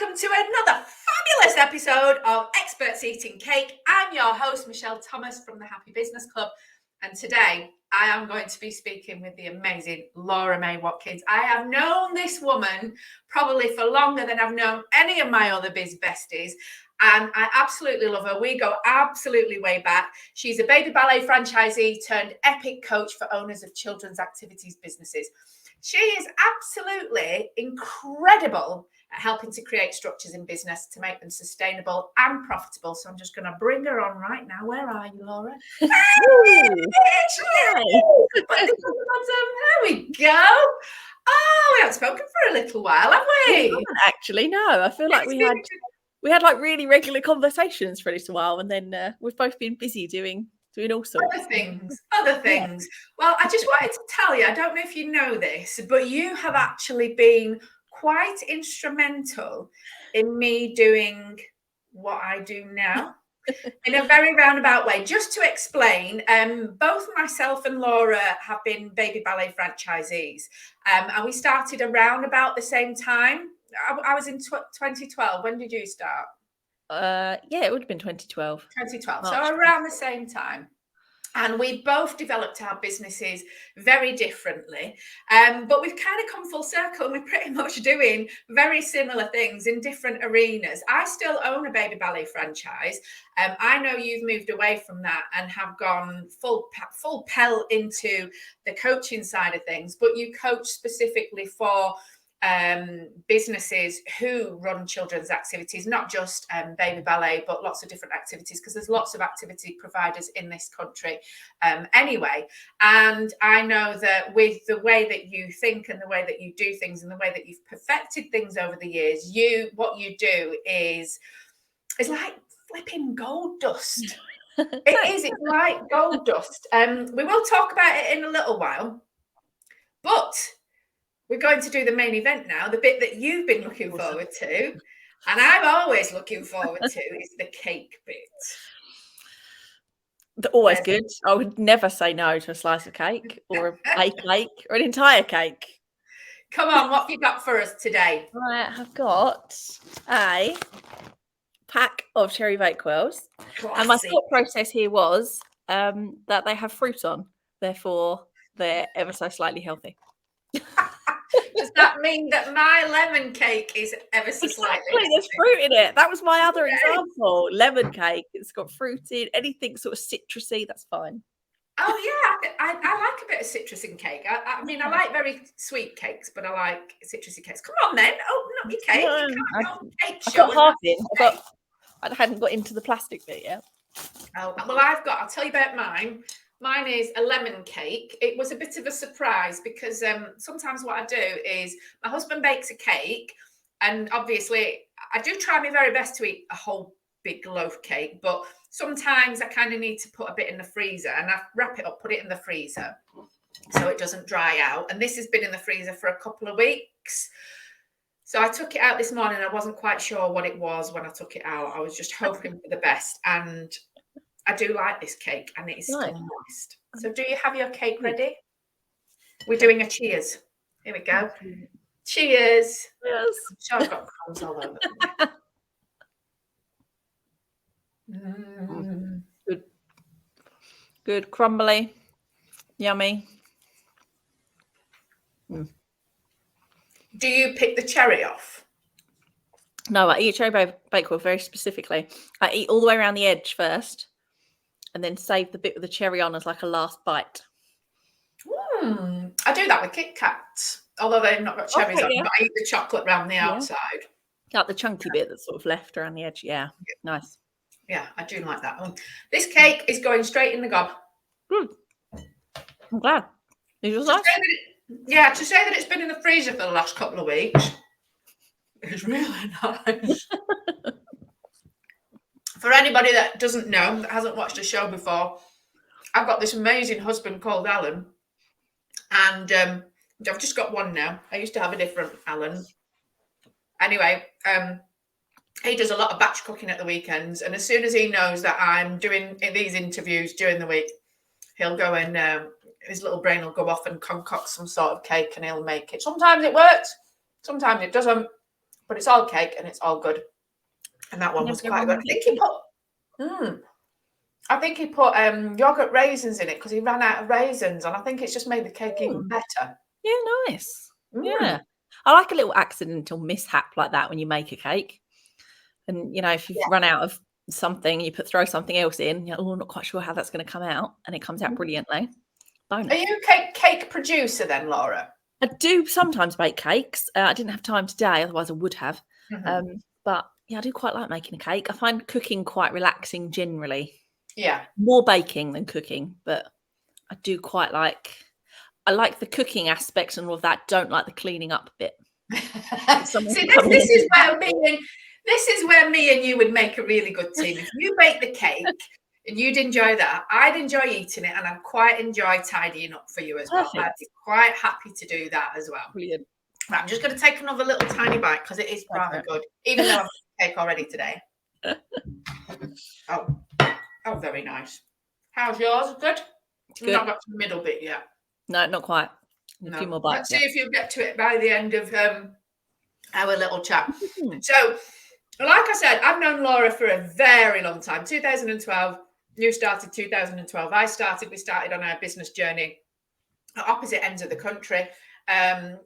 welcome to another fabulous episode of Experts Eating Cake. I'm your host, Michelle Thomas from the Happy Business Club. And today I am going to be speaking with the amazing Laura May Watkins. I have known this woman probably for longer than I've known any of my other biz besties. And I absolutely love her. We go absolutely way back. She's a baby ballet franchisee turned epic coach for owners of children's activities businesses. She is absolutely incredible at helping to create structures in business to make them sustainable and profitable. So I'm just going to bring her on right now. Where are you, Laura? There we go. Oh, we haven't spoken for a little while, have we? We haven't actually, no. I feel like we had like really regular conversations for a little while, and then we've both been busy doing all sorts. Other things. Well, I just wanted to tell you, I don't know if you know this, but you have actually been quite instrumental in me doing what I do now in a very roundabout way. Just to explain, both myself and Laura have been baby ballet franchisees, and we started around about the same time. I was in 2012. When did you start? Yeah, it would have been 2012. 2012, March. So around the same time. And we both developed our businesses very differently, but we've kind of come full circle, and we're pretty much doing very similar things in different arenas. I still own a baby ballet franchise. I know you've moved away from that and have gone full pell into the coaching side of things, but you coach specifically for businesses who run children's activities, not just baby ballet, but lots of different activities, because there's lots of activity providers in this country anyway. And I know that with the way that you think and the way that you do things and the way that you've perfected things over the years, what you do is like flipping gold dust. It's like gold dust. We will talk about it in a little while, but we're going to do the main event now, the bit that you've been looking forward to, and I'm always looking forward to, is the cake bit. They're always good. I would never say no to a slice of cake or a cake or an entire cake. Come on, what have you got for us today? I have got a pack of cherry Bakewells. And my thought process here was that they have fruit on, therefore they're ever so slightly healthy. Does that mean that my lemon cake is ever so slightly? Exactly, there's fruit in it. That was my other example. Lemon cake, it's got fruit in, anything sort of citrusy, that's fine. Oh yeah, I like a bit of citrus in cake. I mean, I like very sweet cakes, but I like citrusy cakes. Come on then, open up your cake. I've got half in. I hadn't got into the plastic bit yet. Oh well, I'll tell you about mine. Mine is a lemon cake. It was a bit of a surprise because sometimes what I do is my husband bakes a cake, and obviously I do try my very best to eat a whole big loaf cake, but sometimes I kind of need to put a bit in the freezer, and I wrap it up, put it in the freezer so it doesn't dry out. And this has been in the freezer for a couple of weeks. So I took it out this morning. I wasn't quite sure what it was when I took it out. I was just hoping for the best, and I do like this cake, and it is still moist. So do you have your cake ready? We're doing a cheers. Here we go. Cheers. Yes. I'm sure I've got crumbs all over. Good, crumbly, yummy. Do you pick the cherry off? No, I eat cherry Bakewell very specifically. I eat all the way around the edge first, and then save the bit with the cherry on as like a last bite. I do that with Kit Kats, although they've not got cherries on, but I eat the chocolate around the outside. Like the chunky bit that's sort of left around the edge. Yeah, nice. Yeah, I do like that one. This cake is going straight in the gob. Good. I'm glad. Is yours nice? To say that it's been in the freezer for the last couple of weeks is really nice. For anybody that doesn't know, that hasn't watched the show before, I've got this amazing husband called Alan, and I've just got one now. I used to have a different Alan. Anyway, he does a lot of batch cooking at the weekends, and as soon as he knows that I'm doing these interviews during the week, he'll go and his little brain will go off and concoct some sort of cake, and he'll make it. Sometimes it works, sometimes it doesn't. but it's all cake and it's all good. And that one was quite good. I think he put yogurt raisins in it because he ran out of raisins, and I think it's just made the cake even better. Yeah, nice. Yeah, I like a little accidental mishap like that when you make a cake, and if you've run out of something, you throw something else in. I'm not quite sure how that's going to come out, and it comes out brilliantly. Bonus. Are you a cake producer then, Laura? I do sometimes bake cakes. I didn't have time today, otherwise I would have. But yeah, I do quite like making a cake. I find cooking quite relaxing generally. Yeah. More baking than cooking, but I do quite I like the cooking aspects and all of that. Don't like the cleaning up bit. See, this is where me and you would make a really good team. If you bake the cake and you'd enjoy that, I'd enjoy eating it, and I'd quite enjoy tidying up for you as well. I'd be quite happy to do that as well. Brilliant. Right, I'm just going to take another little tiny bite because it is rather good, even though I've had cake already today. Oh, very nice. How's yours? Good? You've not got to the middle bit yet. No, not quite. A few more bites. Let's see if you get to it by the end of our little chat. So, like I said, I've known Laura for a very long time. 2012, you started 2012. We started on our business journey at opposite ends of the country. And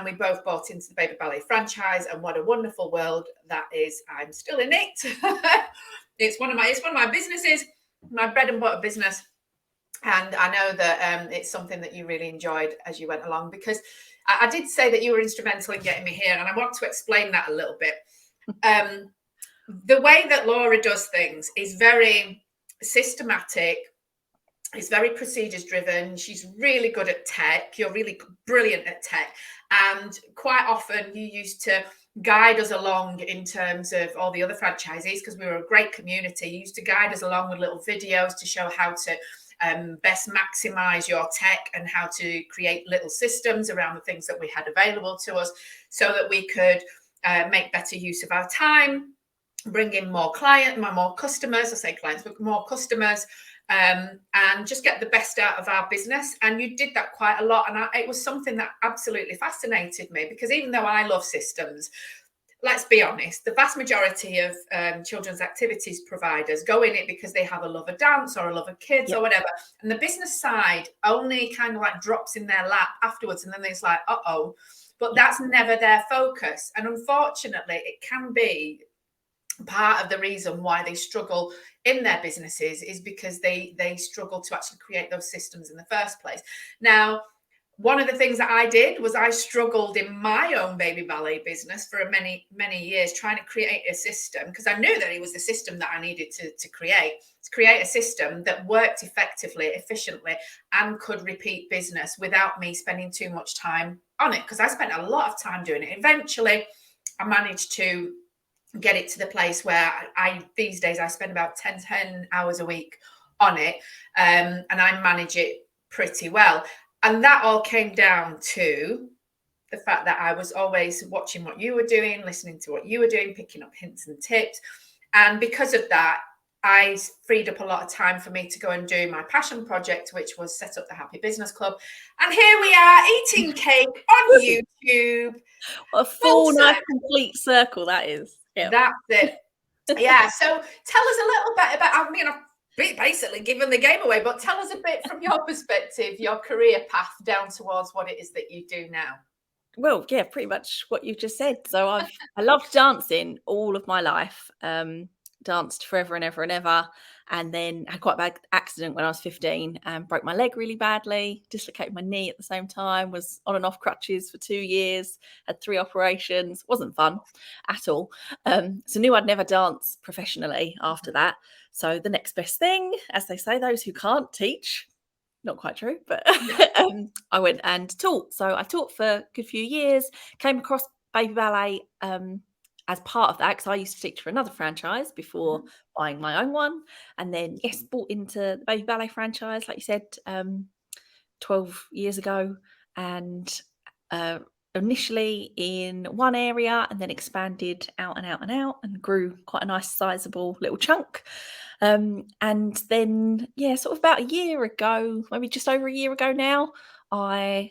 we both bought into the Baby Ballet franchise, and what a wonderful world that is. I'm still in it. It's one of my businesses, my bread and butter business. And I know that it's something that you really enjoyed as you went along, because I did say that you were instrumental in getting me here, and I want to explain that a little bit. The way that Laura does things is very systematic. It's very procedures driven. She's really good at tech. You're really brilliant at tech. And quite often you used to guide us along in terms of all the other franchisees, because we were a great community. You used to guide us along with little videos to show how to best maximize your tech and how to create little systems around the things that we had available to us, so that we could make better use of our time, bring in more customers. I say clients, but more customers, and just get the best out of our business. And you did that quite a lot. And it was something that absolutely fascinated me, because even though I love systems, let's be honest, the vast majority of children's activities providers go in it because they have a love of dance or a love of kids or whatever. And the business side only kind of like drops in their lap afterwards. And then it's like, uh-oh, but that's never their focus. And unfortunately, it can be part of the reason why they struggle in their businesses, is because they struggle to actually create those systems in the first place. Now, one of the things that I did was I struggled in my own baby ballet business for many, many years, trying to create a system, because I knew that it was the system that I needed to create a system that worked effectively, efficiently, and could repeat business without me spending too much time on it, because I spent a lot of time doing it. Eventually, I managed to get it to the place where these days I spend about 10 hours a week on it, and I manage it pretty well. And that all came down to the fact that I was always watching what you were doing, listening to what you were doing, picking up hints and tips. And because of that, I freed up a lot of time for me to go and do my passion project, which was set up the Happy Business Club. And here we are, eating cake on YouTube. What a full, nice, complete circle that is. Yep. That's it. Yeah. So tell us a little bit about, I mean, I've basically given the game away, but tell us a bit from your perspective, your career path down towards what it is that you do now. Well, yeah, pretty much what you just said. So I loved dancing all of my life. Danced forever and ever and ever, and then had quite a bad accident when I was 15 and broke my leg really badly, dislocated my knee at the same time, was on and off crutches for 2 years, had 3 operations. Wasn't fun at all. So knew I'd never dance professionally after that. So the next best thing, as they say, those who can't teach. Not quite true, but I went and taught. So I taught for a good few years, came across baby ballet as part of that, because I used to teach for another franchise before buying my own one. And then, bought into the baby ballet franchise, like you said, 12 years ago. And initially in one area, and then expanded out and out and out, and grew quite a nice sizable little chunk. And then, sort of about a year ago, maybe just over a year ago now, I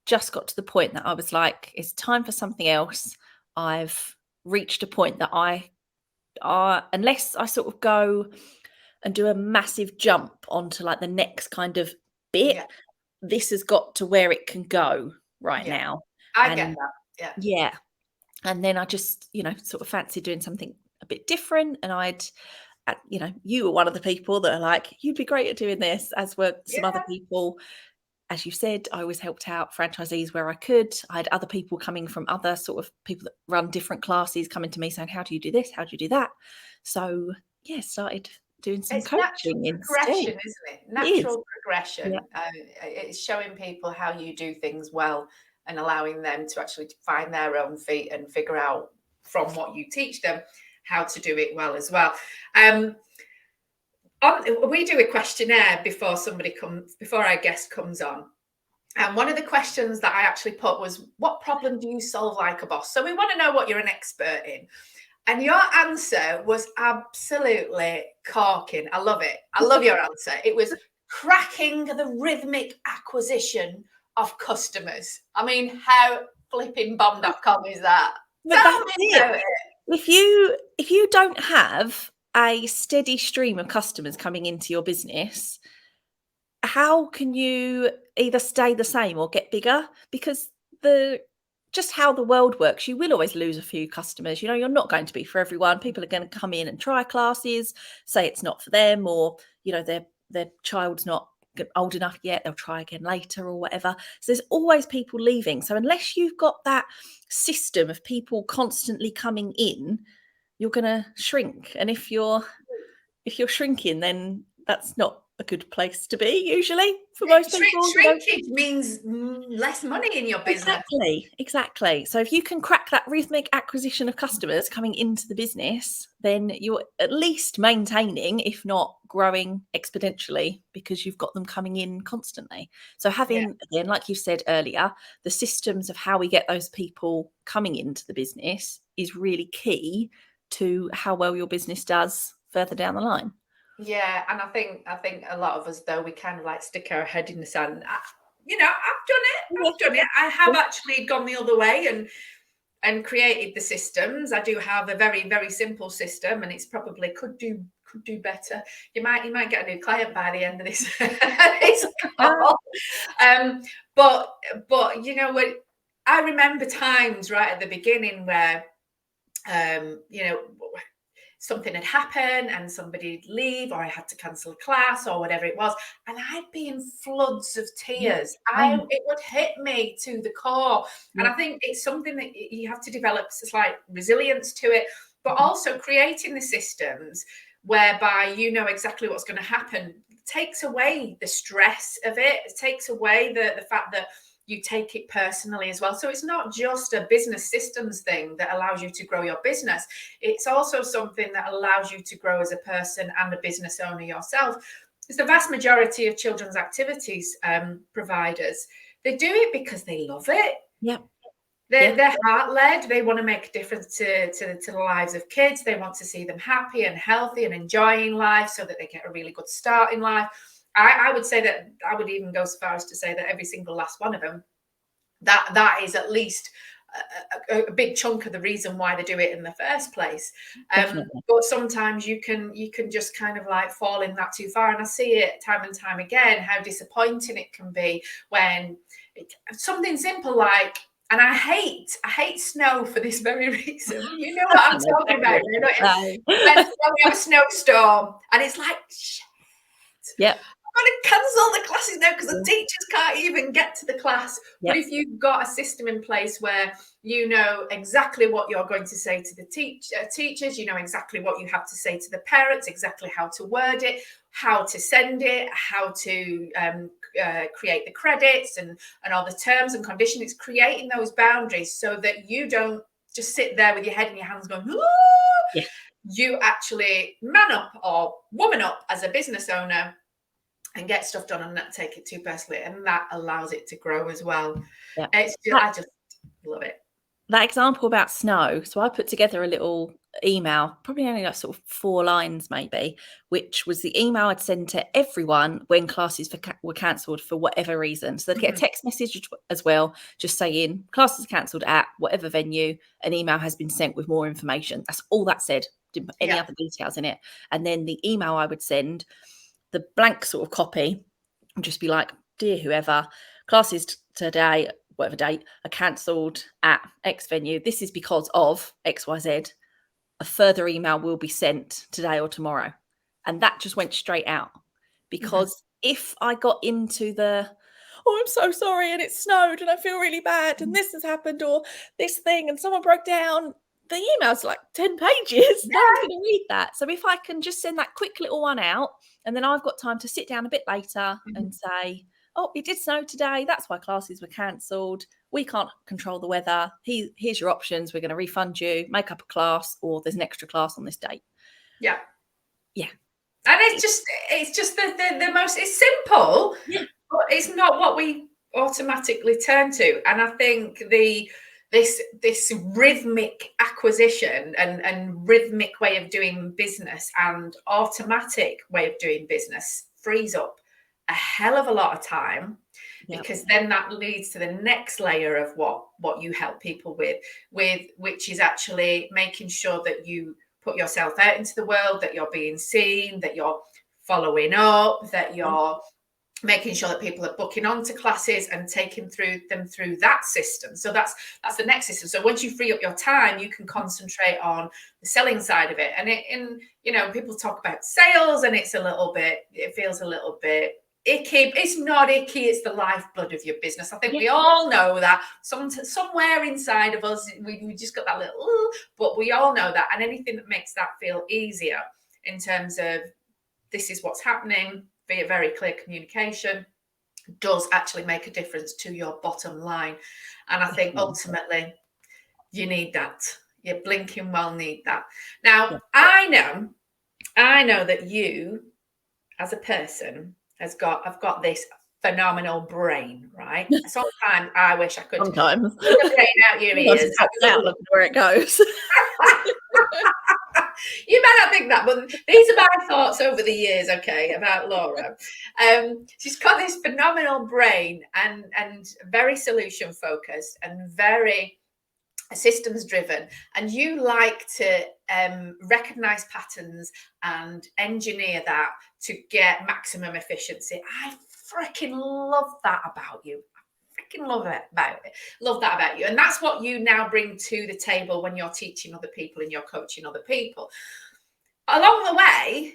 just got to the point that I was like, it's time for something else. I've reached a point that unless I sort of go and do a massive jump onto like the next kind of bit, this has got to where it can go now. I get that. Yeah. And then I just, sort of fancy doing something a bit different. And you were one of the people that are like, you'd be great at doing this, as were some other people. As you said, I always helped out franchisees where I could. I had other people coming from other sort of people that run different classes coming to me saying, how do you do this? How do you do that? So, started doing some coaching instead. Progression, isn't it? Natural progression. It's showing people how you do things well and allowing them to actually find their own feet and figure out from what you teach them how to do it well as well. We do a questionnaire before our guest comes on. And one of the questions that I actually put was, what problem do you solve like a boss? So we want to know what you're an expert in. And your answer was absolutely corking. I love it. I love your answer. It was cracking the rhythmic acquisition of customers. I mean, how flipping bomb.com is that? Tell me about it. If you don't have a steady stream of customers coming into your business, how can you either stay the same or get bigger? Because just how the world works, you will always lose a few customers. You're not going to be for everyone. People are going to come in and try classes, say it's not for them, or their child's not old enough yet, they'll try again later or whatever. So there's always people leaving. So unless you've got that system of people constantly coming in, you're going to shrink. And if you're shrinking, then that's not a good place to be usually for most people. Shrinkage means less money in your business. Exactly. So if you can crack that rhythmic acquisition of customers coming into the business, then you're at least maintaining, if not growing exponentially, because you've got them coming in constantly. So having, again, like you said earlier, the systems of how we get those people coming into the business is really key to how well your business does further down the line. Yeah, and I think a lot of us, though, we kind of like stick our head in the sand. I've done it. I have actually gone the other way and created the systems. I do have a very, very simple system, and it's probably could do better. You might get a new client by the end of this call. But you know what? I remember times right at the beginning where something had happened and somebody'd leave, or I had to cancel a class or whatever it was, and I'd be in floods of tears. It would hit me to the core. And I think it's something that you have to develop slight resilience to it, but also creating the systems whereby you know exactly what's going to happen takes away the stress of it. It takes away the fact that you take it personally as well. So it's not just a business systems thing that allows you to grow your business. It's also something that allows you to grow as a person and a business owner yourself. It's the vast majority of children's activities providers. They do it because they love it. Yep. They're heart-led. They want to make a difference to the lives of kids. They want to see them happy and healthy and enjoying life so that they get a really good start in life. I would say that I would even go so far as to say that every single last one of them, that is at least a big chunk of the reason why they do it in the first place. But sometimes you can just kind of like fall in that too far. And I see it time and time again, how disappointing it can be when something simple like, and I hate snow for this very reason. You know what I'm talking about. When we have a snowstorm and it's like, shit. Yeah. I'm going to cancel the classes now because the teachers can't even get to the class. But if you've got a system in place where you know exactly what you're going to say to the teachers, you know exactly what you have to say to the parents, exactly how to word it, how to send it, how to create the credits and all the terms and conditions. It's creating those boundaries so that you don't just sit there with your head in your hands going, "Ooh!" You actually man up or woman up as a business owner and get stuff done and not take it too personally, and that allows it to grow as well. I just love it. that example about snow, so I put together a little email, probably only like sort of 4 lines maybe, which was the email I'd send to everyone when classes were cancelled for whatever reason. So they'd get a text message as well, just saying classes cancelled at whatever venue, an email has been sent with more information. That's all that said, didn't put any other details in it. And then the email I would send, the blank sort of copy, would just be like, dear whoever, classes today, whatever date, are cancelled at X venue. This is because of XYZ. A further email will be sent today or tomorrow. And that just went straight out. Because if I got into the, oh, I'm so sorry, and it snowed and I feel really bad and this has happened or this thing and someone broke down, the email's like 10 pages. No one's going to read that. So if I can just send that quick little one out, and then I've got time to sit down a bit later and say, oh, it did snow today. That's why classes were cancelled. We can't control the weather. Here's your options. We're going to refund you, make up a class, or there's an extra class on this date. Yeah. Yeah. And it's just the most, it's simple, but it's not what we automatically turn to. And I think this rhythmic acquisition and rhythmic way of doing business and automatic way of doing business frees up a hell of a lot of time, because then that leads to the next layer of what you help people with, which is actually making sure that you put yourself out into the world, that you're being seen, that you're following up, that you're making sure that people are booking onto classes and taking them through that system. So that's the next system. So once you free up your time, you can concentrate on the selling side of it. And people talk about sales and it feels a little bit icky. It's not icky. It's the lifeblood of your business. I think we all know that. Somewhere inside of us, we just got that little, but we all know that. And anything that makes that feel easier in terms of this is what's happening, be a very clear communication, does actually make a difference to your bottom line. And I think ultimately you need that. You blinking well need that. Now, I know that you as a person I've got this phenomenal brain, right? Sometimes I wish I could pull the brain out your ears. Out, look where it goes. You might not think that, but these are my thoughts over the years, okay, about Laura. She's got this phenomenal brain and very solution focused and very systems driven, and you like to recognize patterns and engineer that to get maximum efficiency. I freaking love that about you. Love that about you. And that's what you now bring to the table when you're teaching other people and you're coaching other people. Along the way,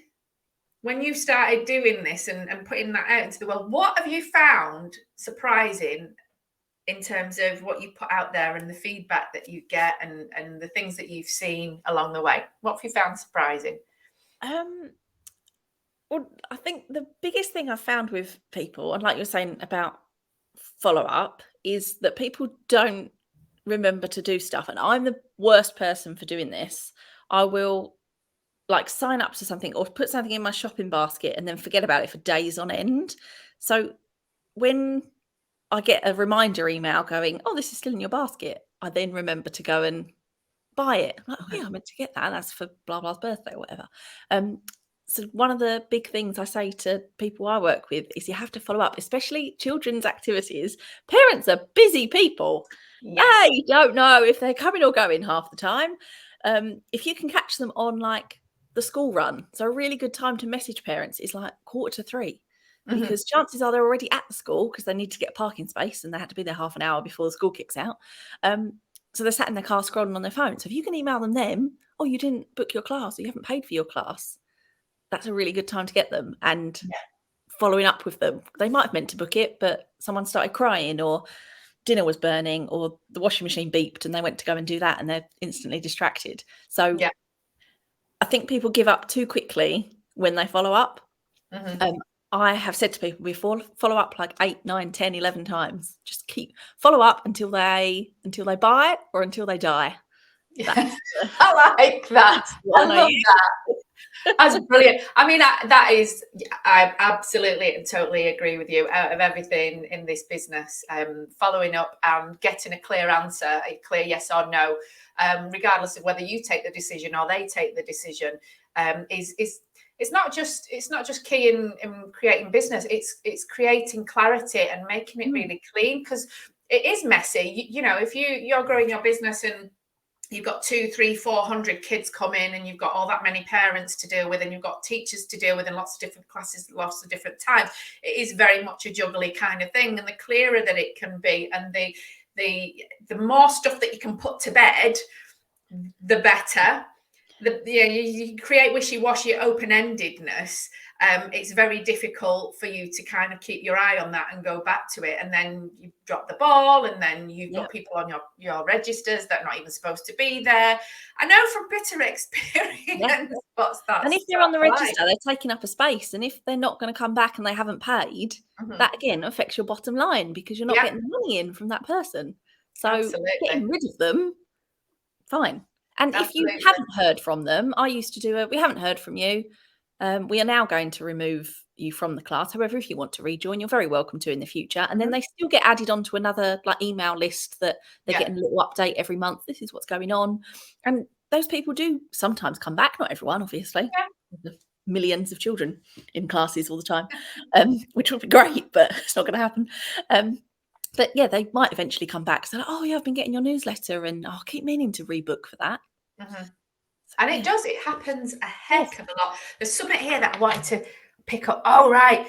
when you started doing this and putting that out into the world, what have you found surprising in terms of what you put out there and the feedback that you get and the things that you've seen along the way? What have you found surprising? Well, I think the biggest thing I've found with people, and like you're saying about follow-up, is that people don't remember to do stuff. And I'm the worst person for doing this. I will sign up to something or put something in my shopping basket and then forget about it for days on end. So when I get a reminder email going, oh, this is still in your basket, I then remember to go and buy it. I'm like, oh yeah, I meant to get that. That's for blah blah's birthday or whatever. So one of the big things I say to people I work with is you have to follow up, especially children's activities. Parents are busy people. Yes. They don't know if they're coming or going half the time. If you can catch them on the school run, so a really good time to message parents is 2:45, because chances are they're already at the school because they need to get a parking space and they had to be there half an hour before the school kicks out. So they're sat in their car scrolling on their phone. So if you can email them, oh, you didn't book your class or you haven't paid for your class, that's a really good time to get them and following up with them. They might have meant to book it, but someone started crying or dinner was burning or the washing machine beeped and they went to go and do that and they're instantly distracted. So I think people give up too quickly when they follow up. I have said to people before, follow up 8, 9, 10, 11 times. Just follow up until they buy or until they die. I like that. I love that. That's brilliant. I mean, I absolutely and totally agree with you. Out of everything in this business, following up and getting a clear answer, a clear yes or no, regardless of whether you take the decision or they take the decision, is it's not just key in creating business. It's creating clarity and making it really clean, because it is messy. You know, if you're growing your business and you've got 200, 300, 400 kids come in, and you've got all that many parents to deal with, and you've got teachers to deal with, and lots of different classes, lots of different times. It is very much a juggly kind of thing. And the clearer that it can be, and the more stuff that you can put to bed, the better. You create wishy-washy open-endedness. It's very difficult for you to kind of keep your eye on that and go back to it, and then you drop the ball, and then you've got people on your registers that are not even supposed to be there. I know from bitter experience. And if they're on the register, they're taking up a space, and if they're not going to come back and they haven't paid, that again affects your bottom line, because you're not getting the money in from that person. So getting rid of them, fine. And if you haven't heard from them, I used to do it. We haven't heard from you. We are now going to remove you from the class. However, if you want to rejoin, you're very welcome to in the future. And then they still get added onto another email list that they're getting a little update every month. This is what's going on. And those people do sometimes come back. Not everyone, obviously. Yeah. Millions of children in classes all the time, which would be great, but it's not going to happen. But yeah, they might eventually come back. So, oh yeah, I've been getting your newsletter, and I keep meaning to rebook for that. And it happens a heck of a lot. There's something here that I wanted to pick up. Oh, right.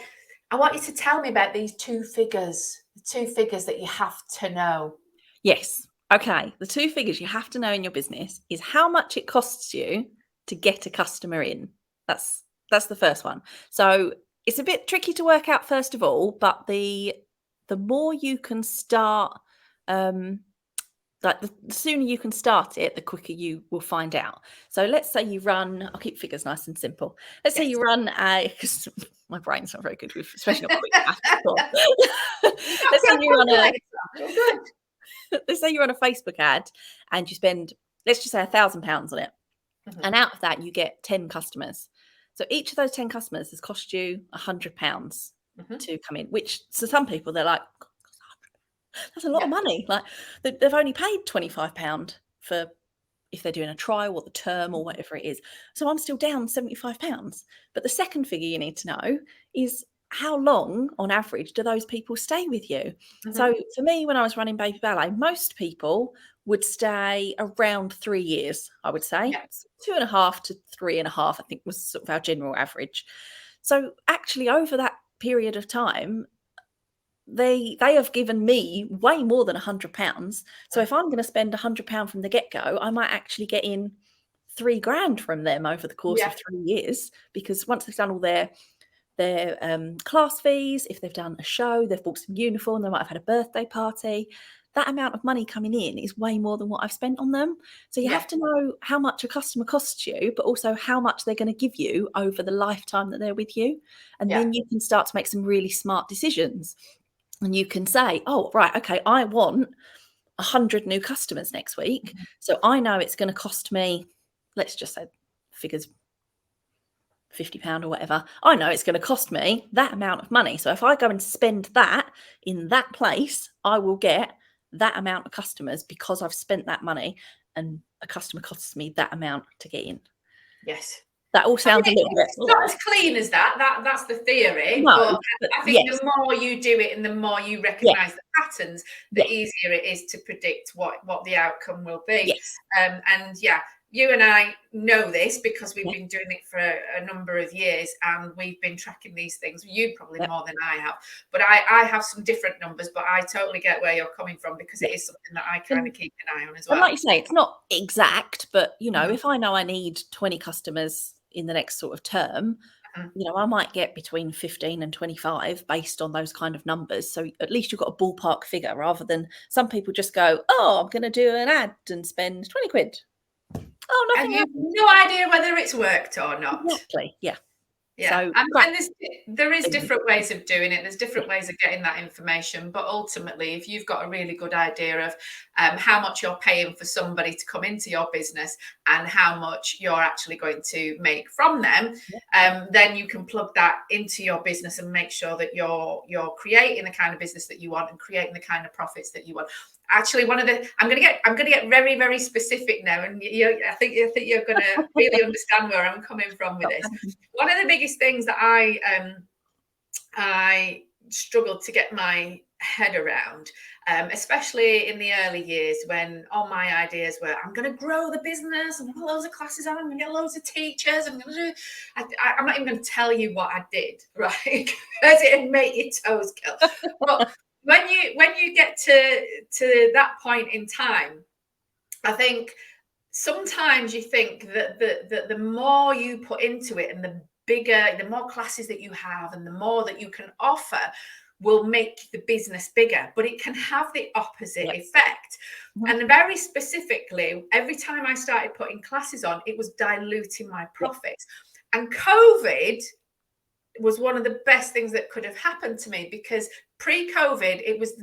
I want you to tell me about these two figures that you have to know. Yes. Okay. The two figures you have to know in your business is how much it costs you to get a customer in. That's the first one. So it's a bit tricky to work out first of all, but the more you can start, the sooner you can start it, the quicker you will find out. So let's say you run, I'll keep figures nice and simple. Let's say you run because my brain's not very good with, especially not quick math. Let's say you run a Facebook ad and you spend, let's just say £1,000 on it. And out of that, you get 10 customers. So each of those 10 customers has cost you £100 to come in, which to some people, they're like, that's a lot of money. Like they've only paid £25 for if they're doing a trial or the term or whatever it is. So I'm still down £75. But the second figure you need to know is how long on average do those people stay with you? So for me, when I was running Baby Ballet, most people would stay around 3 years, I would say. 2.5 to 3.5, I think was sort of our general average. So actually over that period of time, they have given me way more than £100. So if I'm going to spend £100 from the get-go, I might actually get in £3,000 from them over the course of 3 years, because once they've done all their class fees, if they've done a show, they've bought some uniform, they might have had a birthday party, that amount of money coming in is way more than what I've spent on them. So you have to know how much a customer costs you, but also how much they're going to give you over the lifetime that they're with you. And then you can start to make some really smart decisions. And you can say, oh, right, okay, I want 100 new customers next week. So I know it's going to cost me, let's just say figures, £50 or whatever. I know it's going to cost me that amount of money. So if I go and spend that in that place, I will get that amount of customers because I've spent that money, and a customer costs me that amount to get in. Yes. That all sounds a little bit... It's not as clean as that. That's the theory. No, but I think the more you do it and the more you recognise the patterns, the easier it is to predict what the outcome will be. Yes. And you and I know this because we've been doing it for a number of years, and we've been tracking these things. You probably more than I have, but I have some different numbers, but I totally get where you're coming from, because it is something that I kind of keep an eye on as well. And like you say, it's not exact, but, you know, if I know I need 20 customers in the next sort of term, you know, I might get between 15 and 25 based on those kind of numbers. So at least you've got a ballpark figure, rather than some people just go, oh, I'm going to do an ad and spend 20 quid. Oh, nothing. And you have no idea whether it's worked or not. Exactly. Yeah. Yeah, So and there is different ways of doing it. There's different ways of getting that information. But ultimately, if you've got a really good idea of how much you're paying for somebody to come into your business and how much you're actually going to make from them, then you can plug that into your business and make sure that you're creating the kind of business that you want and creating the kind of profits that you want. Actually, I'm going to get very, very specific now, and I think you're going to really understand where I'm coming from with this. One of the biggest things that I struggled to get my head around, especially in the early years when all my ideas were, I'm going to grow the business, I'm going to put loads of classes on, I'm going to get loads of teachers, I'm not even going to tell you what I did, right? Because it'd make your toes curl. But when you get to that point in time, I think sometimes you think that the more you put into it and the more classes that you have and the more that you can offer will make the business bigger, but it can have the opposite effect. And very specifically, every time I started putting classes on, it was diluting my profits. And COVID was one of the best things that could have happened to me, because pre-COVID, it was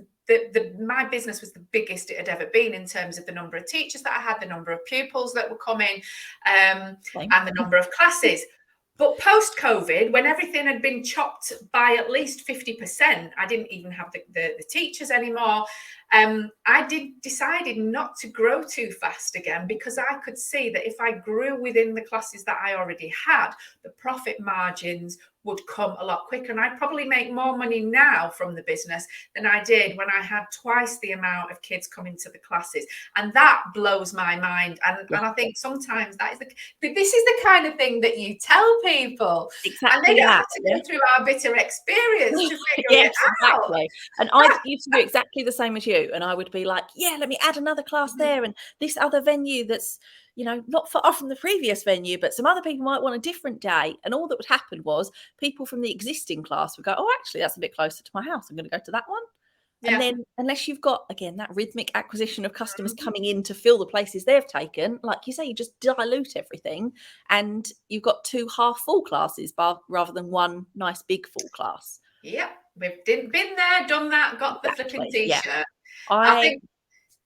my business was the biggest it had ever been in terms of the number of teachers that I had, the number of pupils that were coming, and the number of classes. But post-COVID, when everything had been chopped by at least 50%, I didn't even have the teachers anymore. I decided not to grow too fast again, because I could see that if I grew within the classes that I already had, the profit margins would come a lot quicker. And I probably make more money now from the business than I did when I had twice the amount of kids coming to the classes. And that blows my mind. And I think sometimes this is the kind of thing that you tell people. Exactly. And they don't have to go through our bitter experience to figure it out. Exactly. And I used to do exactly the same as you. And I would be like, yeah, let me add another class there. And this other venue that's, not far from the previous venue, but some other people might want a different day. And all that would happen was people from the existing class would go, oh, actually, that's a bit closer to my house. I'm going to go to that one. Yeah. And then unless you've got, again, that rhythmic acquisition of customers coming in to fill the places they've taken, like you say, you just dilute everything and you've got 2 half-full classes rather than one nice big full class. Yeah, we've been there, done that, got the flipping T-shirt. Yeah.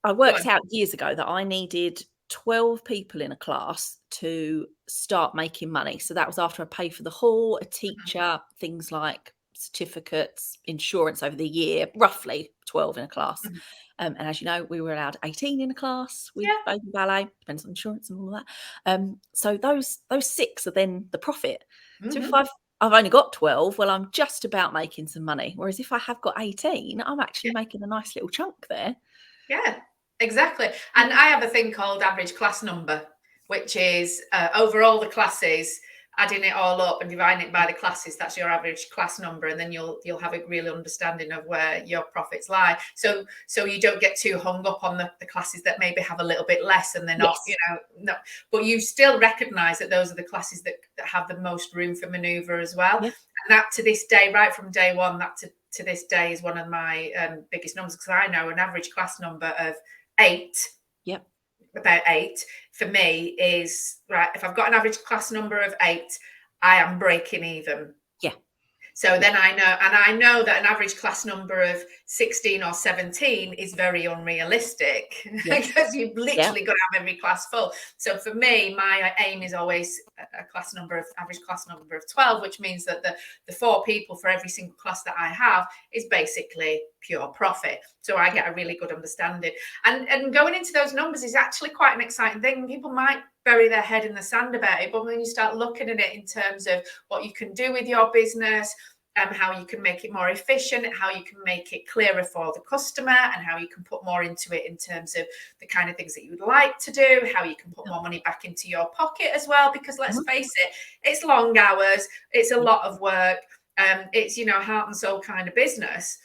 I worked out years ago that I needed 12 people in a class to start making money. So that was after I paid for the hall, a teacher, things like certificates, insurance over the year, roughly 12 in a class. And as you know, we were allowed 18 in a class with baby ballet, depends on insurance and all that. So those 6 are then the profit. So if I've only got 12, well, I'm just about making some money. Whereas if I have got 18, I'm actually making a nice little chunk there. Yeah, exactly. And I have a thing called average class number, which is over all the classes, adding it all up and dividing it by the classes. That's your average class number, and then you'll have a real understanding of where your profits lie. So you don't get too hung up on the classes that maybe have a little bit less and they're not, but you still recognize that those are the classes that have the most room for maneuver as well. And that, to this day, right from day one, that to this day is one of my biggest numbers, because I know an average class number of 8. About 8 for me is right. If I've got an average class number of 8, I am breaking even. So then I know that an average class number of 16 or 17 is very unrealistic, because you've literally got to have every class full. So for me, my aim is always a average class number of 12, which means that the 4 people for every single class that I have is basically pure profit. So I get a really good understanding. And going into those numbers is actually quite an exciting thing. People might bury their head in the sand about it, but when you start looking at it in terms of what you can do with your business, how you can make it more efficient, how you can make it clearer for the customer, and how you can put more into it in terms of the kind of things that you would like to do, how you can put more money back into your pocket as well, because let's face it, it's long hours, it's a lot of work, it's heart and soul kind of business.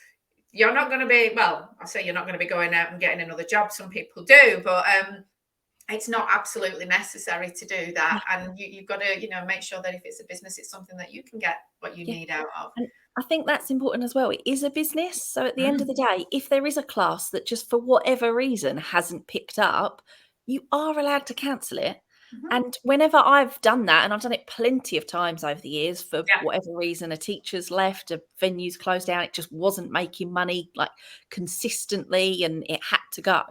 You're not going to be, I say you're not going to be going out and getting another job. Some people do, but it's not absolutely necessary to do that. And you've got to, make sure that if it's a business, it's something that you can get what you need out of. And I think that's important as well. It is a business. So at the end of the day, if there is a class that just for whatever reason hasn't picked up, you are allowed to cancel it. And whenever I've done that, and I've done it plenty of times over the years, for whatever reason, a teacher's left, a venue's closed down, it just wasn't making money like consistently and it had to go,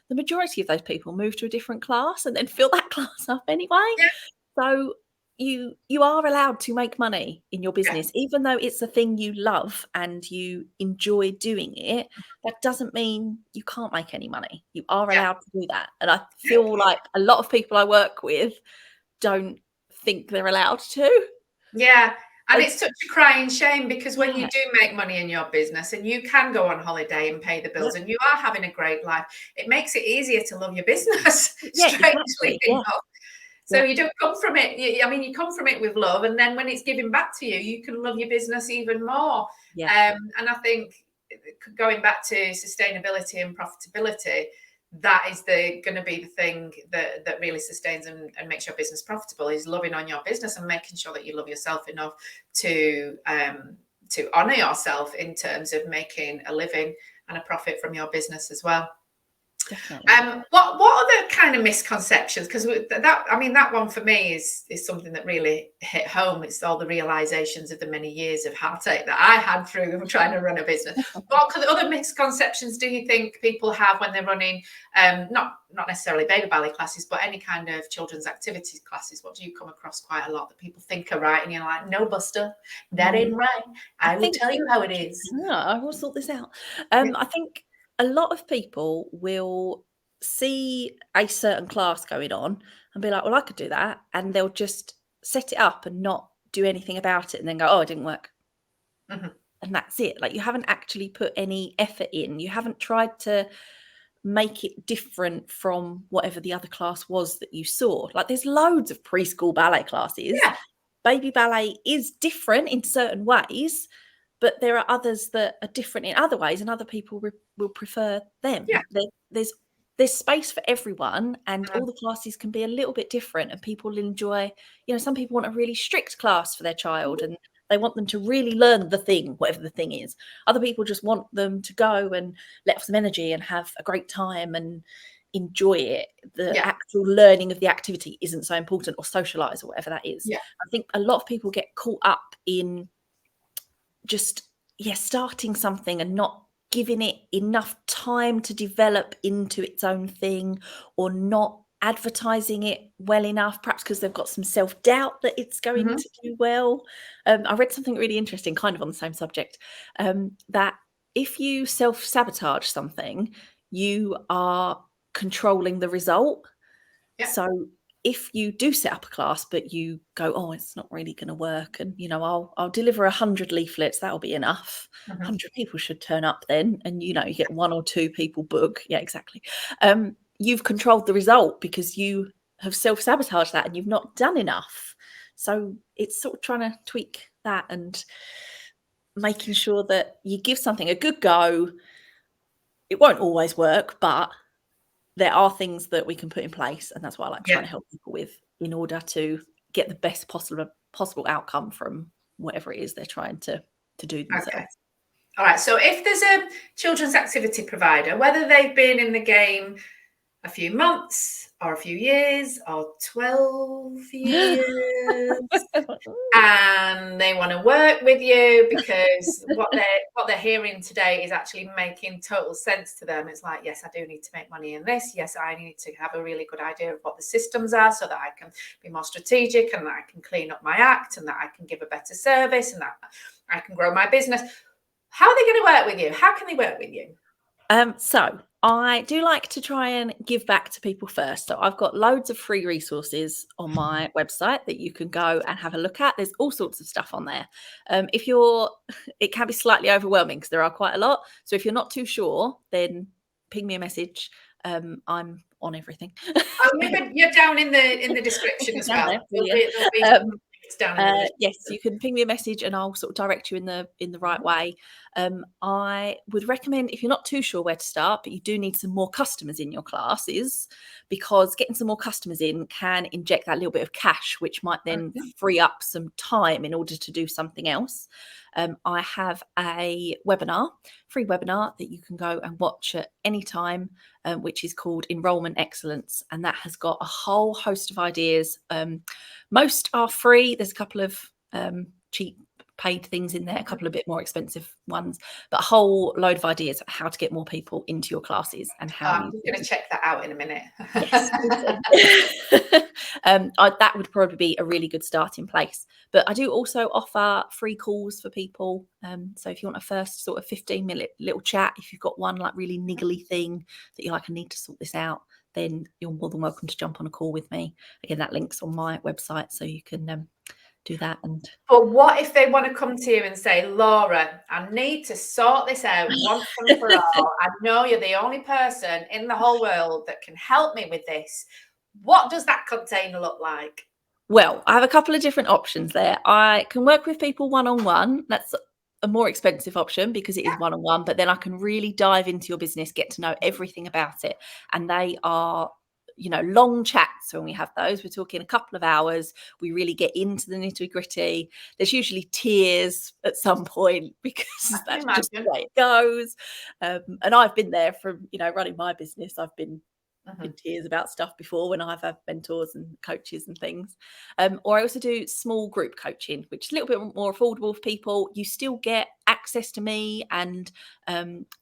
the majority of those people move to a different class and then fill that class up anyway. So you are allowed to make money in your business, even though it's a thing you love and you enjoy doing it. That doesn't mean you can't make any money. You are allowed to do that. And I feel like a lot of people I work with don't think they're allowed to. Yeah. And it's such a crying shame, because when you do make money in your business and you can go on holiday and pay the bills and you are having a great life, it makes it easier to love your business, strangely enough. So you don't come from it. You come from it with love, and then when it's given back to you, you can love your business even more. And I think going back to sustainability and profitability, that is going to be the thing that really sustains and makes your business profitable, is loving on your business and making sure that you love yourself enough to honor yourself in terms of making a living and a profit from your business as well. Definitely. What other kind of misconceptions? Because that one for me is something that really hit home. It's all the realizations of the many years of heartache that I had through trying to run a business. What other misconceptions do you think people have when they're running, not necessarily baby ballet classes, but any kind of children's activities classes? What do you come across quite a lot that people think are right, and you're like, no, Buster, that ain't right. I will tell you how it is. I will sort this out. I think a lot of people will see a certain class going on and be like, well, I could do that. And they'll just set it up and not do anything about it and then go, oh, it didn't work. And that's it. Like, you haven't actually put any effort in. You haven't tried to make it different from whatever the other class was that you saw. Like, there's loads of preschool ballet classes. Baby ballet is different in certain ways, but there are others that are different in other ways, and other people will prefer them. There's space for everyone, and all the classes can be a little bit different, and people enjoy, some people want a really strict class for their child and they want them to really learn the thing, whatever the thing is. Other people just want them to go and let off some energy and have a great time and enjoy it. The actual learning of the activity isn't so important, or socialize, or whatever that is. I think a lot of people get caught up in just starting something and not giving it enough time to develop into its own thing, or not advertising it well enough, perhaps because they've got some self-doubt that it's going to do well. I read something really interesting kind of on the same subject, that if you self-sabotage something, you are controlling the result. So if you do set up a class, but you go, oh, it's not really going to work, and I'll deliver 100 leaflets, that'll be enough. 100 people should turn up then, and you get 1 or 2 people book. Exactly. You've controlled the result because you have self-sabotaged that and you've not done enough. So it's sort of trying to tweak that and making sure that you give something a good go. It won't always work, but there are things that we can put in place, and that's what I like trying to help people with, in order to get the best possible outcome from whatever it is they're trying to do themselves. All right. So if there's a children's activity provider, whether they've been in the game a few months or a few years or 12 years and they want to work with you because what they're hearing today is actually making total sense to them. It's like, yes, I do need to make money in this. Yes, I need to have a really good idea of what the systems are so that I can be more strategic, and that I can clean up my act, and that I can give a better service, and that I can grow my business. How are they going to work with you? How can they work with you? So I do like to try and give back to people first. So I've got loads of free resources on my website that you can go and have a look at. There's all sorts of stuff on there. It can be slightly overwhelming because there are quite a lot. So if you're not too sure, then ping me a message. I'm on everything. You're down in the description as well. Yes, you can ping me a message and I'll sort of direct you in the right way. I would recommend, if you're not too sure where to start, but you do need some more customers in your classes, because getting some more customers in can inject that little bit of cash, which might then free up some time in order to do something else. I have a webinar, free webinar that you can go and watch at any time, which is called Enrollment Excellence. And that has got a whole host of ideas. Most are free. There's a couple of cheap paid things in there, a couple of bit more expensive ones, but a whole load of ideas of how to get more people into your classes and how I'm just going to check that out in a minute. Yes. That would probably be a really good starting place. But I do also offer free calls for people. So if you want a first sort of 15-minute little chat, if you've got one like really niggly thing that you're like, I need to sort this out, then you're more than welcome to jump on a call with me. Again, that link's on my website, so you can do that. But what if they want to come to you and say, Laura, I need to sort this out once and for all. I know you're the only person in the whole world that can help me with this. What does that container look like? Well, I have a couple of different options there. I can work with people one-on-one. That's a more expensive option because it is one-on-one, but then I can really dive into your business, get to know everything about it. And they are, long chats. When we have those, we're talking a couple of hours. We really get into the nitty-gritty. There's usually tears at some point because that's just the way it goes. And I've been there from, running my business. I've been in tears about stuff before when I've had mentors and coaches and things. Or I also do small group coaching, which is a little bit more affordable for people. You still get access to me, and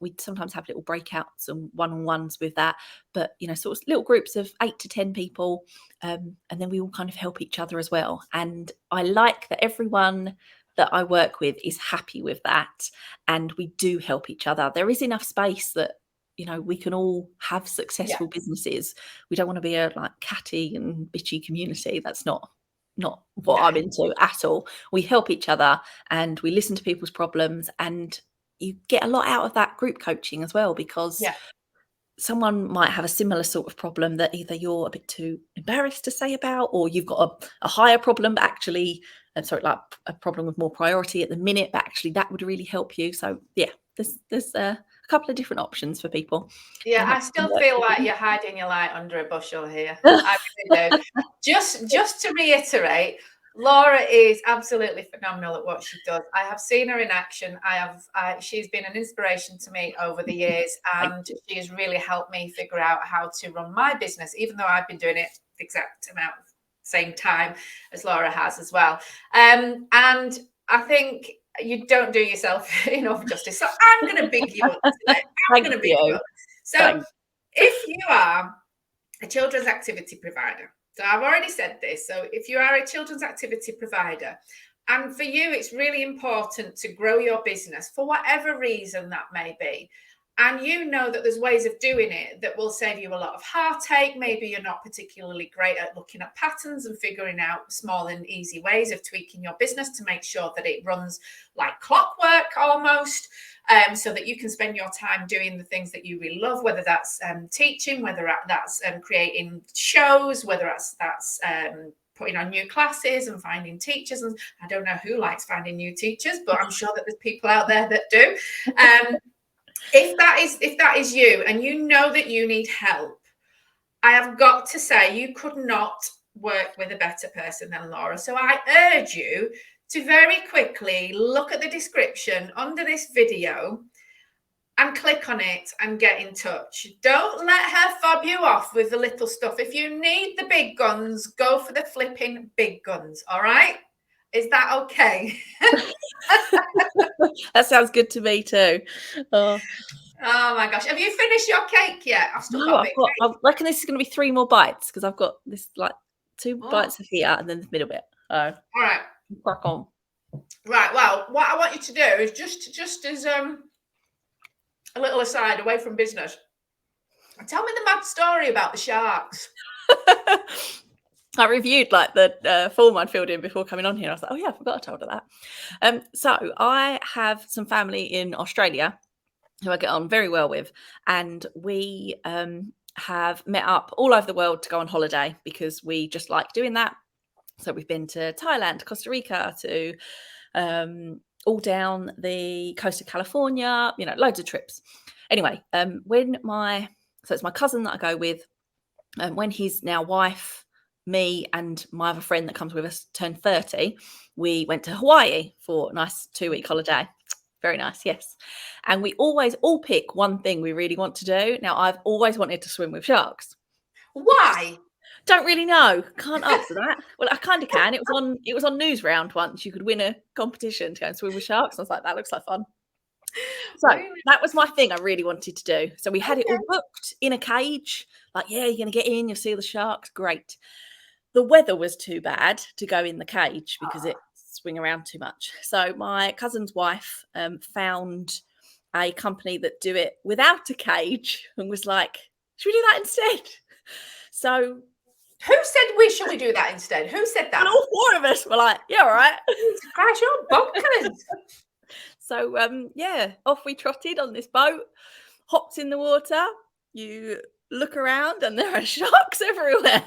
we sometimes have little breakouts and one-on-ones with that. But, sort of little groups of 8 to 10 people, and then we all kind of help each other as well. And I like that everyone that I work with is happy with that, and we do help each other. There is enough space that we can all have successful businesses. We don't want to be a like catty and bitchy community. That's not what I'm into at all. We help each other and we listen to people's problems, and you get a lot out of that group coaching as well, because someone might have a similar sort of problem that either you're a bit too embarrassed to say about, or you've got a higher problem, but actually, like a problem with more priority at the minute, but actually that would really help you. So there's a couple of different options for people. I still feel like you're hiding your light under a bushel here. I really do. Just to reiterate, Laura is absolutely phenomenal at what she does. I have seen her in action. She's been an inspiration to me over the years, and she has really helped me figure out how to run my business, even though I've been doing it the exact amount of same time as Laura has as well. And I think you don't do yourself enough justice. So I'm going to big you up today. I'm going to big you up. So if you are a children's activity provider, so I've already said this. So if you are a children's activity provider, and for you, it's really important to grow your business for whatever reason that may be, and you know that there's ways of doing it that will save you a lot of heartache. Maybe you're not particularly great at looking at patterns and figuring out small and easy ways of tweaking your business to make sure that it runs like clockwork almost, so that you can spend your time doing the things that you really love, whether that's teaching, whether that's creating shows, whether that's putting on new classes and finding teachers. And I don't know who likes finding new teachers, but I'm sure that there's people out there that do. If that is you, and you know that you need help, I have got to say you could not work with a better person than Laura. So I urge you to very quickly look at the description under this video and click on it and get in touch. Don't let her fob you off with the little stuff. If you need the big guns, go for the flipping big guns. All right? Is that okay? That sounds good to me too. Oh my gosh. Have you finished your cake yet? I've still got a bit of cake. I reckon this is going to be 3 more bites, because I've got this like 2 bites of here and then the middle bit. All right. Crack on. Right. Well, what I want you to do is just as a little aside away from business, tell me the mad story about the sharks. I reviewed like the form I'd filled in before coming on here. I was like, oh yeah, I forgot I told her that. So I have some family in Australia who I get on very well with, and we have met up all over the world to go on holiday because we just like doing that. So we've been to Thailand, Costa Rica, to all down the coast of California, loads of trips. Anyway, so it's my cousin that I go with, when his now wife me and my other friend that comes with us turned 30, we went to Hawaii for a nice 2-week holiday. Very nice, yes. And we always all pick one thing we really want to do. Now, I've always wanted to swim with sharks. Why? Don't really know. Can't answer that. Well, I kind of can. It was on News Round once. You could win a competition to go and swim with sharks. I was like, that looks like fun. So that was my thing I really wanted to do. So we had it all booked in a cage. Like, yeah, you're going to get in, you'll see the sharks. Great. The weather was too bad to go in the cage because it swing around too much. So my cousin's wife found a company that do it without a cage and was like, should we do that instead? So who said should we do that instead? Who said that? And all 4 of us were like, yeah, all right. Crash your bonkers. So yeah, off we trotted on this boat, hopped in the water. You look around and there are sharks everywhere.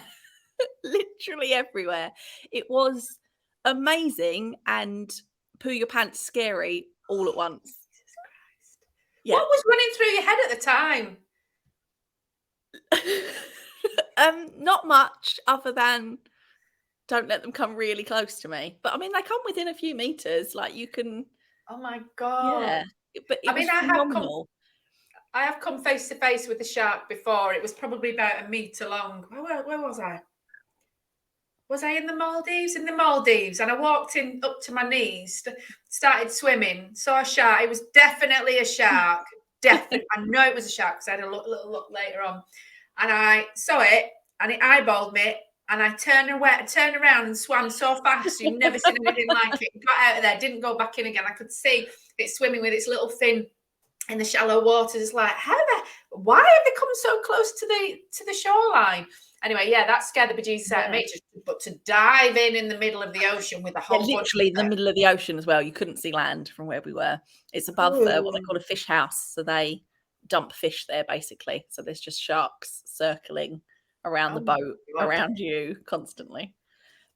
Literally everywhere. It was amazing and poo your pants scary all at once. Yeah. What was running through your head at the time? Not much other than don't let them come really close to me. But I mean, they come within a few meters. Like you can. Oh my God. Yeah. But it was phenomenal. I have come face to face with the shark before. It was probably about 1 meter long. Where was I? Was I in the Maldives? In the Maldives. And I walked in up to my knees, started swimming, saw a shark. It was definitely a shark. Definitely. I know it was a shark because I had a little look later on. And I saw it and it eyeballed me. And I turned around and swam so fast. You've never seen anything like it. Got out of there, didn't go back in again. I could see it swimming with its little fin in the shallow waters. It's like, why have they come so close to the shoreline? Anyway, yeah, that scared the bejesus out of me. But to dive in the middle of the ocean with a whole literally in the middle of the ocean as well. You couldn't see land from where we were. It's above what they call a fish house. So they dump fish there basically. So there's just sharks circling around the boat, around you constantly.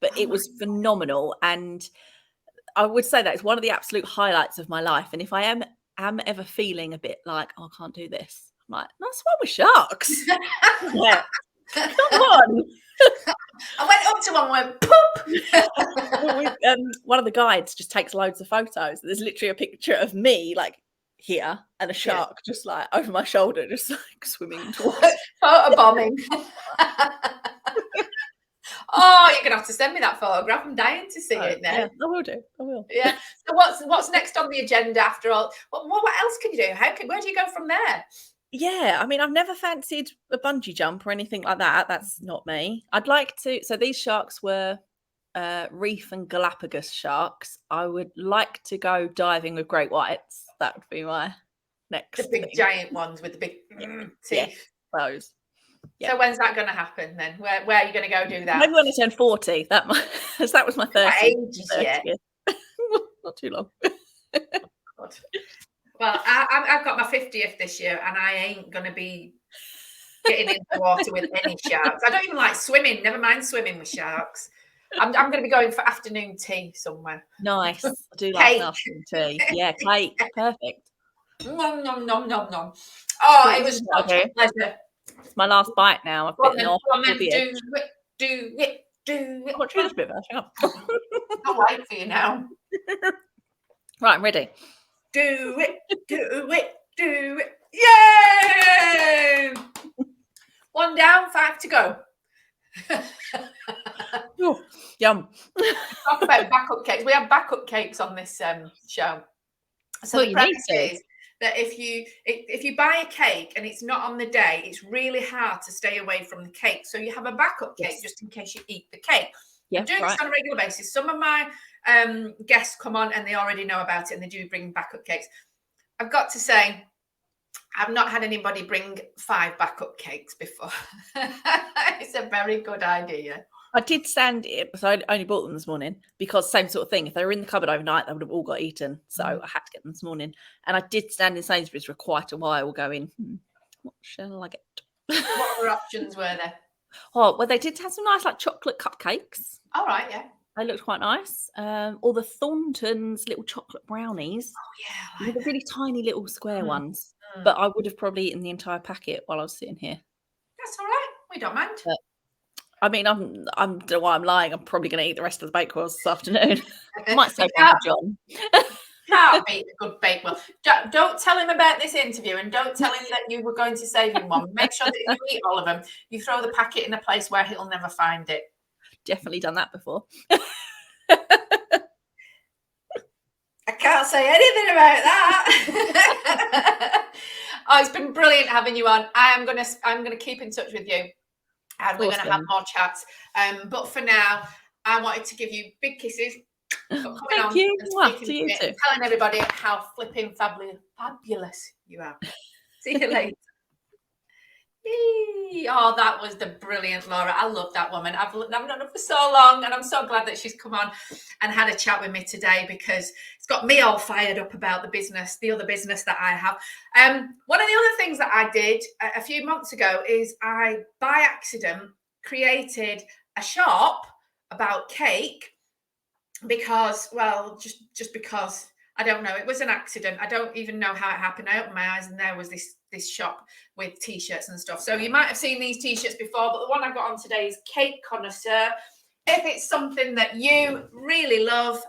But it was phenomenal. And I would say that it's one of the absolute highlights of my life. And if I am ever feeling a bit like, oh, I can't do this, I'm like, no, swim with sharks. Yeah. Come on. I went up to one and went, poop. One of the guides just takes loads of photos. There's literally a picture of me like here and a shark just like over my shoulder, just like swimming towards. Photo bombing. Oh, you're gonna have to send me that photograph. I'm dying to see it now. Yeah, I will do. I will. Yeah. So what's next on the agenda after all? What else can you do? Where do you go from there? Yeah, I mean, I've never fancied a bungee jump or anything like that. That's not me. I'd like to. So these sharks were reef and Galapagos sharks. I would like to go diving with great whites. That would be my next. The big giant ones with the big teeth. Yeah, those. Yeah. So when's that going to happen then? Where are you going to go do that? Maybe when I turn 40. That was my 30th. Ages yet. Not too long. God. Well, I've got my 50th this year, and I ain't going to be getting into the water with any sharks. I don't even like swimming. Never mind swimming with sharks. I'm going to be going for afternoon tea somewhere. Nice. I do like afternoon tea. Yeah, cake. Perfect. Nom, nom, nom, nom, nom. Oh, it was such a pleasure. It's my last bite now. I've bitten off. Do it. I've got to this bit, Hang on. I'll wait for you now. Right, I'm ready. Do it. Yay! 1 down, 5 to go. Ooh, yum. Talk about backup cakes. We have backup cakes on this show. So the premise is that if you buy a cake and it's not on the day, it's really hard to stay away from the cake. So you have a backup cake just in case you eat the cake. Yeah, I'm doing this on a regular basis. Some of my guests come on and they already know about it and they do bring backup cakes. I've got to say, I've not had anybody bring 5 backup cakes before. It's a very good idea. I did stand it, so I only bought them this morning because same sort of thing. If they were in the cupboard overnight, they would have all got eaten. So I had to get them this morning. And I did stand in Sainsbury's for quite a while going, what shall I get? What other options were there? Oh, well, they did have some nice like chocolate cupcakes. All right, yeah. They looked quite nice. Or the Thornton's little chocolate brownies. Oh, yeah. The really tiny little square ones. But I would have probably eaten the entire packet while I was sitting here. That's all right. We don't mind. But I mean, I'm don't know why I'm lying. I'm probably going to eat the rest of the Bakewells this afternoon. Might save one for John. Can't beat a good Bakewell. Don't tell him about this interview, and don't tell him that you were going to save him one. Make sure that if you eat all of them, you throw the packet in a place where he'll never find it. Definitely done that before. I can't say anything about that. Oh, it's been brilliant having you on. I'm gonna keep in touch with you, and we're gonna have more chats. But for now, I wanted to give you big kisses for coming Thank on you. and To you too. and telling everybody how flipping fabulous you are. See you later. Oh, that was the brilliant Laura. I love that woman. I've known her for so long, and I'm so glad that she's come on and had a chat with me today, because it's got me all fired up about the other business that I have. One of the other things that I did a few months ago is I, by accident, created a shop about cake because, well, just because. I don't know. It was an accident. I don't even know how it happened. I opened my eyes and there was this shop with t-shirts and stuff. So you might have seen these t-shirts before, but the one I've got on today is Cake Connoisseur. If it's something that you really love,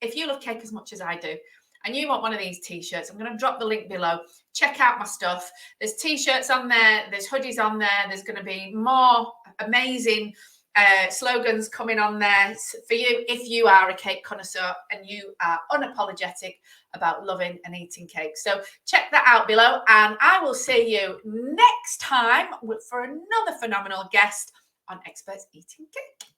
if you love cake as much as I do, and you want one of these t-shirts, I'm going to drop the link below. Check out my stuff. There's t-shirts on there. There's hoodies on there. There's going to be more amazing slogans coming on there for you if you are a cake connoisseur and you are unapologetic about loving and eating cake. So check that out below, and I will see you next time for another phenomenal guest on Experts Eating Cake.